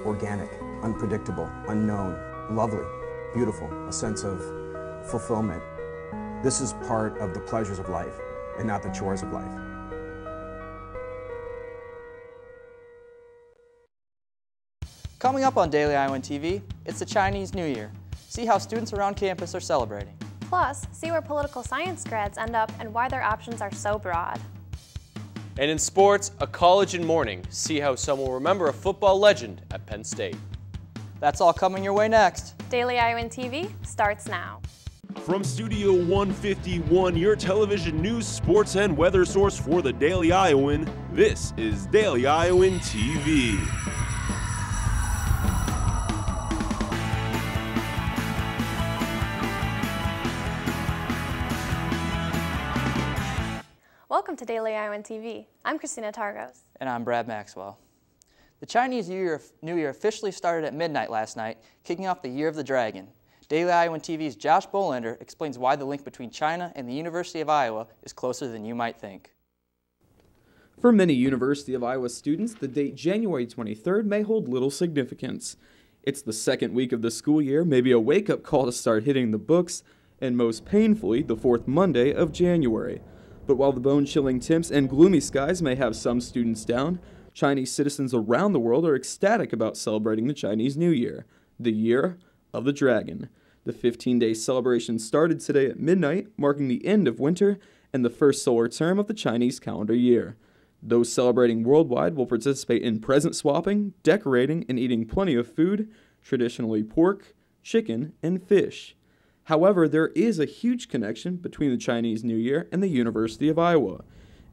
organic, unpredictable, unknown, lovely, beautiful, a sense of fulfillment. This is part of the pleasures of life and not the chores of life. Coming up on Daily Iowan TV, it's the Chinese New Year. See how students around campus are celebrating. Plus, see where political science grads end up and why their options are so broad. And in sports, a college in mourning. See how some will remember a football legend at Penn State. That's all coming your way next. Daily Iowan TV starts now. From Studio 151, your television news, sports, and weather source for the Daily Iowan, this is Daily Iowan TV. Welcome to Daily Iowan TV. I'm Christina Targos. And I'm Brad Maxwell. The Chinese New Year officially started at midnight last night, kicking off the Year of the Dragon. Daily Iowan TV's Josh Bolander explains why the link between China and the University of Iowa is closer than you might think. For many University of Iowa students, the date January 23rd may hold little significance. It's the second week of the school year, maybe a wake-up call to start hitting the books, and most painfully, the fourth Monday of January. But while the bone-chilling temps and gloomy skies may have some students down, Chinese citizens around the world are ecstatic about celebrating the Chinese New Year, the Year of the Dragon. The 15-day celebration started today at midnight, marking the end of winter and the first solar term of the Chinese calendar year. Those celebrating worldwide will participate in present swapping, decorating, and eating plenty of food, traditionally pork, chicken, and fish. However, there is a huge connection between the Chinese New Year and the University of Iowa.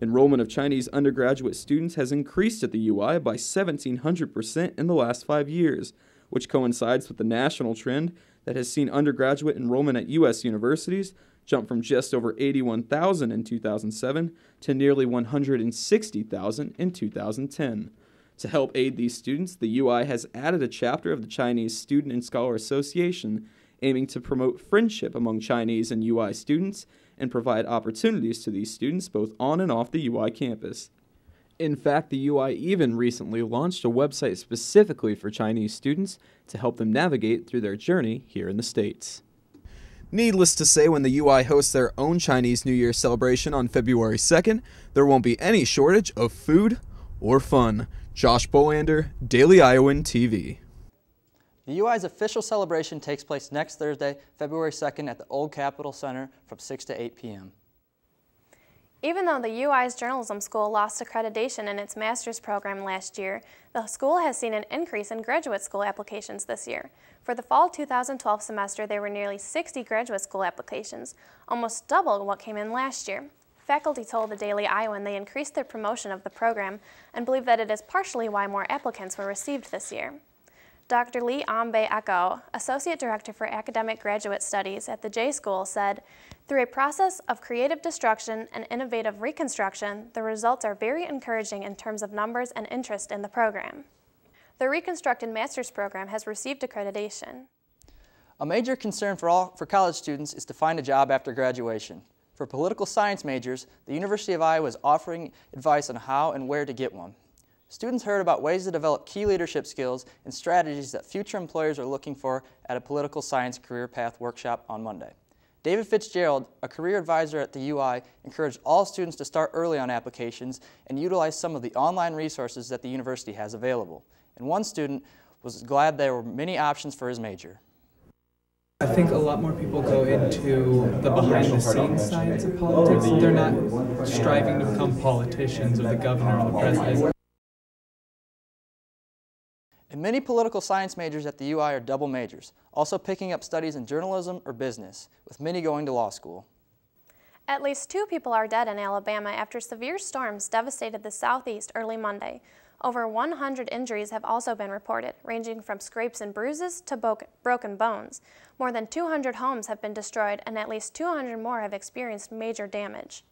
Enrollment of Chinese undergraduate students has increased at the UI by 1,700% in the last 5 years, which coincides with the national trend that has seen undergraduate enrollment at U.S. universities jump from just over 81,000 in 2007 to nearly 160,000 in 2010. To help aid these students, the UI has added a chapter of the Chinese Student and Scholar Association aiming to promote friendship among Chinese and UI students and provide opportunities to these students both on and off the UI campus. In fact, the UI even recently launched a website specifically for Chinese students to help them navigate through their journey here in the States. Needless to say, when the UI hosts their own Chinese New Year celebration on February 2nd, there won't be any shortage of food or fun. Josh Bolander, Daily Iowan TV. The UI's official celebration takes place next Thursday, February 2nd at the Old Capitol Center from 6 to 8 p.m. Even though the UI's journalism school lost accreditation in its master's program last year, the school has seen an increase in graduate school applications this year. For the fall 2012 semester, there were nearly 60 graduate school applications, almost double what came in last year. Faculty told the Daily Iowan they increased their promotion of the program and believe that it is partially why more applicants were received this year. Dr. Lee Ambe Ako, Associate Director for Academic Graduate Studies at the J School, said, "Through a process of creative destruction and innovative reconstruction, the results are very encouraging in terms of numbers and interest in the program." The reconstructed master's program has received accreditation. A major concern for college students is to find a job after graduation. For political science majors, the University of Iowa is offering advice on how and where to get one. Students heard about ways to develop key leadership skills and strategies that future employers are looking for at a political science career path workshop on Monday. David Fitzgerald, a career advisor at the UI, encouraged all students to start early on applications and utilize some of the online resources that the university has available. And one student was glad there were many options for his major. I think a lot more people go into the behind-the-scenes sides of politics. They're not striving to become politicians or the governor or the president. And many political science majors at the UI are double majors, also picking up studies in journalism or business, with many going to law school. At least 2 people are dead in Alabama after severe storms devastated the southeast early Monday. Over 100 injuries have also been reported, ranging from scrapes and bruises to broken bones. More than 200 homes have been destroyed, and at least 200 more have experienced major damage.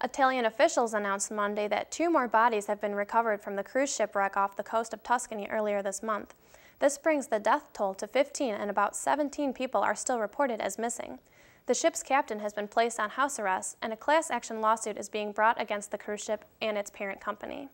Italian officials announced Monday that 2 more bodies have been recovered from the cruise ship wreck off the coast of Tuscany earlier this month. This brings the death toll to 15, and about 17 people are still reported as missing. The ship's captain has been placed on house arrest, and a class action lawsuit is being brought against the cruise ship and its parent company.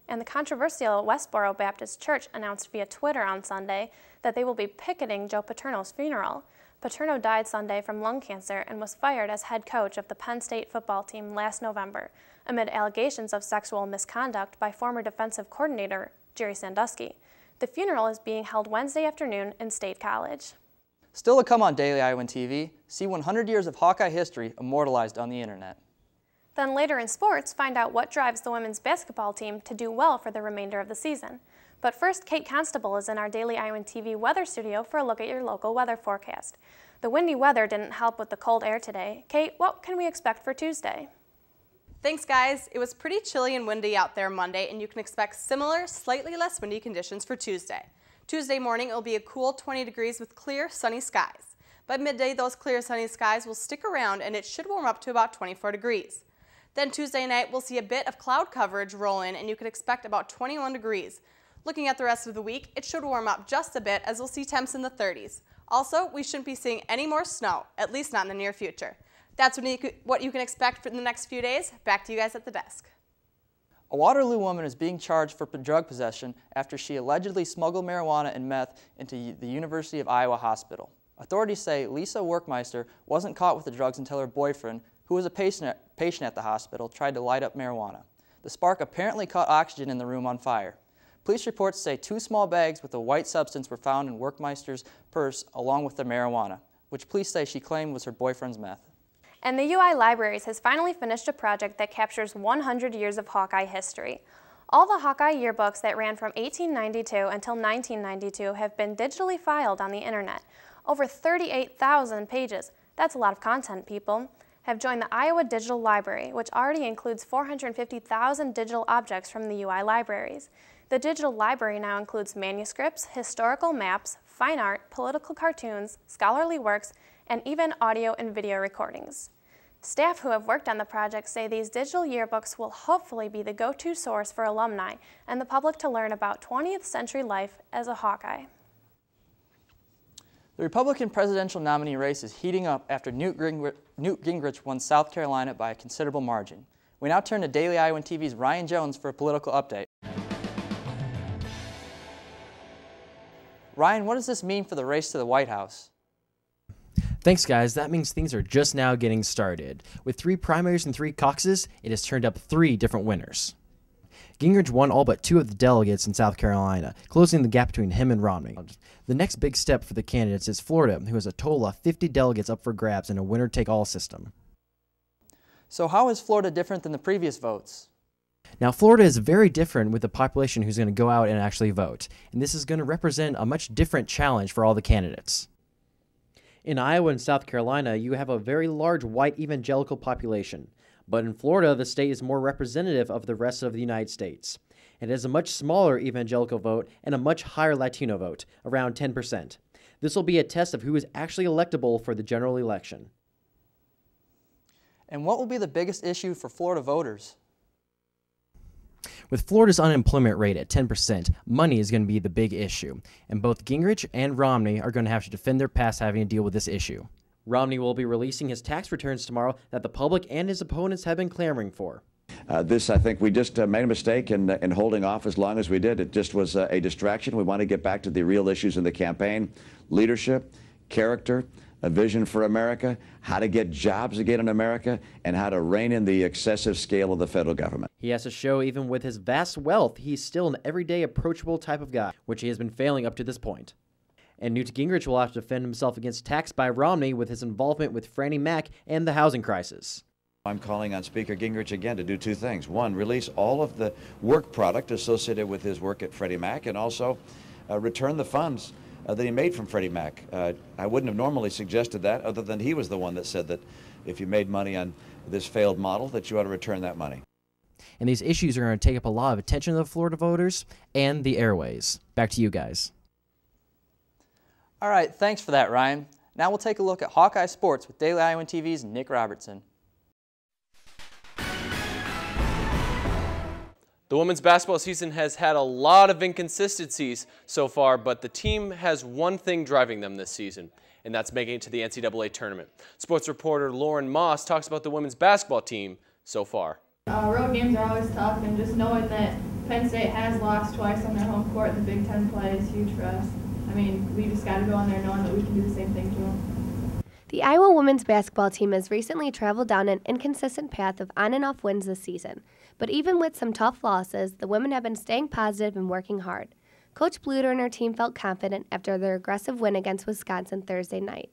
And the controversial Westboro Baptist Church announced via Twitter on Sunday that they will be picketing Joe Paterno's funeral. Paterno died Sunday from lung cancer and was fired as head coach of the Penn State football team last November, amid allegations of sexual misconduct by former defensive coordinator Jerry Sandusky. The funeral is being held Wednesday afternoon in State College. Still to come on Daily Iowan TV, see 100 years of Hawkeye history immortalized on the internet. Then later in sports, find out what drives the women's basketball team to do well for the remainder of the season. But first, Kate Constable is in our Daily Iowan TV weather studio for a look at your local weather forecast. The windy weather didn't help with the cold air today. Kate, what can we expect for Tuesday? Thanks, guys. It was pretty chilly and windy out there Monday, and you can expect similar, slightly less windy conditions for Tuesday. Tuesday morning, it will be a cool 20 degrees with clear, sunny skies. By midday, those clear, sunny skies will stick around, and it should warm up to about 24 degrees. Then Tuesday night, we'll see a bit of cloud coverage roll in, and you can expect about 21 degrees. Looking at the rest of the week, it should warm up just a bit as we'll see temps in the 30s. Also, we shouldn't be seeing any more snow, at least not in the near future. That's what you can expect for the next few days. Back to you guys at the desk. A Waterloo woman is being charged for drug possession after she allegedly smuggled marijuana and meth into the University of Iowa hospital. Authorities say Lisa Workmeister wasn't caught with the drugs until her boyfriend, who was a patient at the hospital, tried to light up marijuana. The spark apparently caught oxygen in the room on fire. Police reports say 2 small bags with a white substance were found in Workmeister's purse along with the marijuana, which police say she claimed was her boyfriend's meth. And the UI Libraries has finally finished a project that captures 100 years of Hawkeye history. All the Hawkeye yearbooks that ran from 1892 until 1992 have been digitally filed on the internet. Over 38,000 pages, that's a lot of content, people, have joined the Iowa Digital Library, which already includes 450,000 digital objects from the UI Libraries. The digital library now includes manuscripts, historical maps, fine art, political cartoons, scholarly works, and even audio and video recordings. Staff who have worked on the project say these digital yearbooks will hopefully be the go-to source for alumni and the public to learn about 20th century life as a Hawkeye. The Republican presidential nominee race is heating up after Newt Gingrich won South Carolina by a considerable margin. We now turn to Daily Iowan TV's Ryan Jones for a political update. Ryan, what does this mean for the race to the White House? Thanks, guys. That means things are just now getting started. With 3 primaries and 3 caucuses, it has turned up 3 different winners. Gingrich won all but 2 of the delegates in South Carolina, closing the gap between him and Romney. The next big step for the candidates is Florida, who has a total of 50 delegates up for grabs in a winner-take-all system. So how is Florida different than the previous votes? Now, Florida is very different with the population who's going to go out and actually vote, and this is going to represent a much different challenge for all the candidates. In Iowa and South Carolina, you have a very large white evangelical population. But in Florida, the state is more representative of the rest of the United States. It has a much smaller evangelical vote and a much higher Latino vote, around 10%. This will be a test of who is actually electable for the general election. And what will be the biggest issue for Florida voters? With Florida's unemployment rate at 10%, money is going to be the big issue, and both Gingrich and Romney are going to have to defend their past having to deal with this issue. Romney will be releasing his tax returns tomorrow that the public and his opponents have been clamoring for. I think we just made a mistake in holding off as long as we did. It just was a distraction. We want to get back to the real issues in the campaign: leadership, character, a vision for America, how to get jobs again in America, and how to rein in the excessive scale of the federal government. He has to show even with his vast wealth, he's still an everyday approachable type of guy, which he has been failing up to this point. And Newt Gingrich will have to defend himself against attacks by Romney with his involvement with Freddie Mac and the housing crisis. I'm calling on Speaker Gingrich again to do 2 things. 1, release all of the work product associated with his work at Freddie Mac, and also return the funds that he made from Freddie Mac. I wouldn't have normally suggested that, other than he was the one that said that if you made money on this failed model, that you ought to return that money. And these issues are going to take up a lot of attention of the Florida voters and the airways. Back to you guys. All right, thanks for that, Ryan. Now we'll take a look at Hawkeye Sports with Daily Iowan TV's Nick Robertson. The women's basketball season has had a lot of inconsistencies so far, but the team has one thing driving them this season, and that's making it to the NCAA tournament. Sports reporter Lauren Moss talks about the women's basketball team so far. Road games are always tough, and just knowing that Penn State has lost twice on their home court, and the Big Ten play is huge for us. I mean, we just got to go in there knowing that we can do the same thing to them. The Iowa women's basketball team has recently traveled down an inconsistent path of on and off wins this season. But even with some tough losses, the women have been staying positive and working hard. Coach Bluter and her team felt confident after their aggressive win against Wisconsin Thursday night.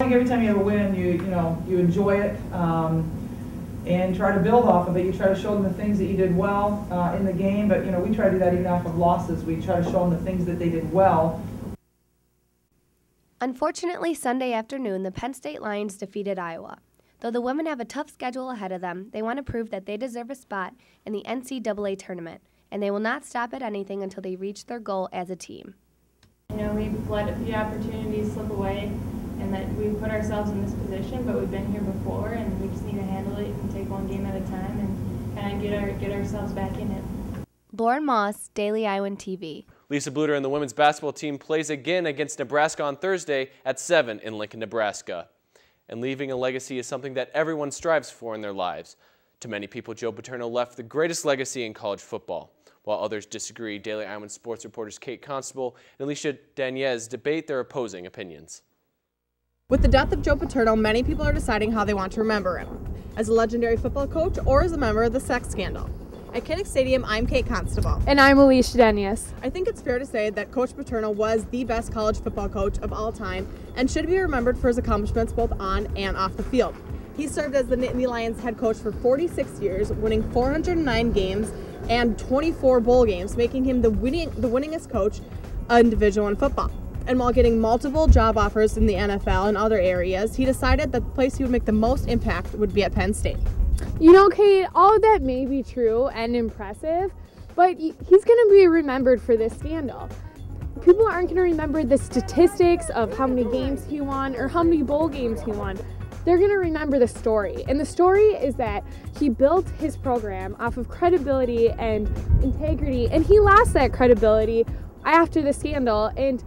I think every time you have a win, you enjoy it and try to build off of it. You try to show them the things that you did well in the game, but we try to do that even off of losses. We try to show them the things that they did well. Unfortunately, Sunday afternoon, the Penn State Lions defeated Iowa. Though the women have a tough schedule ahead of them, they want to prove that they deserve a spot in the NCAA tournament, and they will not stop at anything until they reach their goal as a team. We've let a few opportunities slip away, and that we put ourselves in this position, but we've been here before, and we just need to handle it and take one game at a time and kind of get ourselves back in it. Lauren Moss, Daily Iowan TV. Lisa Bluter and the women's basketball team plays again against Nebraska on Thursday at 7 in Lincoln, Nebraska. And leaving a legacy is something that everyone strives for in their lives. To many people, Joe Paterno left the greatest legacy in college football. While others disagree, Daily Iowan sports reporters Kate Constable and Alicia Daniez debate their opposing opinions. With the death of Joe Paterno, many people are deciding how they want to remember him, as a legendary football coach or as a member of the sex scandal. At Kinnick Stadium, I'm Kate Constable. And I'm Alicia Daniez. I think it's fair to say that Coach Paterno was the best college football coach of all time and should be remembered for his accomplishments both on and off the field. He served as the Nittany Lions head coach for 46 years, winning 409 games and 24 bowl games, making him the winningest coach in Division I football. And while getting multiple job offers in the NFL and other areas, he decided that the place he would make the most impact would be at Penn State. Kate, all of that may be true and impressive, but he's going to be remembered for this scandal. People aren't going to remember the statistics of how many games he won or how many bowl games he won. They're going to remember the story. And the story is that he built his program off of credibility and integrity, and he lost that credibility after the scandal. And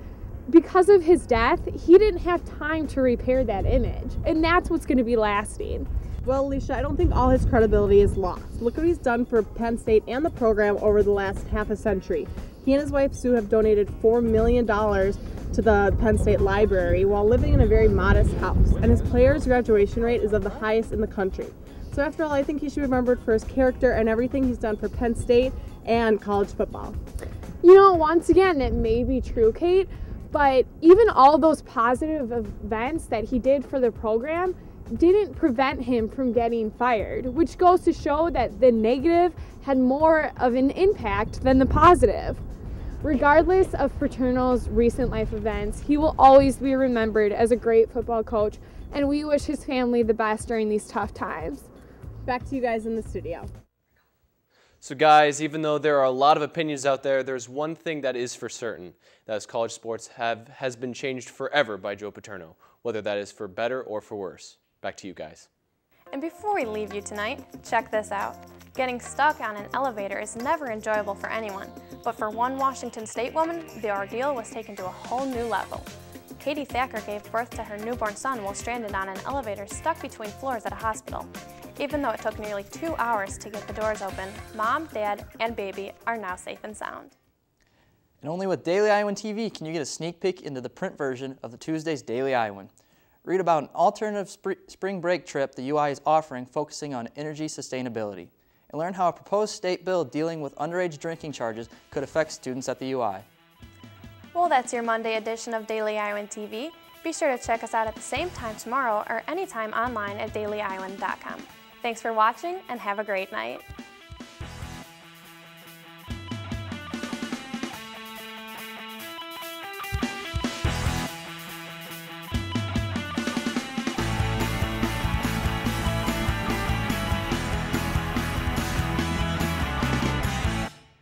because of his death, he didn't have time to repair that image. And that's what's going to be lasting. Well, Alicia, I don't think all his credibility is lost. Look what he's done for Penn State and the program over the last half a century. He and his wife Sue have donated $4 million to the Penn State Library while living in a very modest house, and his players' graduation rate is of the highest in the country. So after all, I think he should be remembered for his character and everything he's done for Penn State and college football. Once again, it may be true, Kate, but even all those positive events that he did for the program didn't prevent him from getting fired, which goes to show that the negative had more of an impact than the positive. Regardless of Paterno's recent life events, he will always be remembered as a great football coach, and we wish his family the best during these tough times. Back to you guys in the studio. So guys, even though there are a lot of opinions out there, there's one thing that is for certain, that is college sports has been changed forever by Joe Paterno, whether that is for better or for worse. Back to you guys. And before we leave you tonight, check this out. Getting stuck on an elevator is never enjoyable for anyone, but for one Washington State woman, the ordeal was taken to a whole new level. Katie Thacker gave birth to her newborn son while stranded on an elevator stuck between floors at a hospital. Even though it took nearly 2 hours to get the doors open, Mom, Dad, and baby are now safe and sound. And only with Daily Iowan TV can you get a sneak peek into the print version of the Tuesday's Daily Iowan. Read about an alternative spring break trip the UI is offering focusing on energy sustainability, and learn how a proposed state bill dealing with underage drinking charges could affect students at the UI. Well, that's your Monday edition of Daily Iowan TV. Be sure to check us out at the same time tomorrow or anytime online at dailyiowan.com. Thanks for watching and have a great night.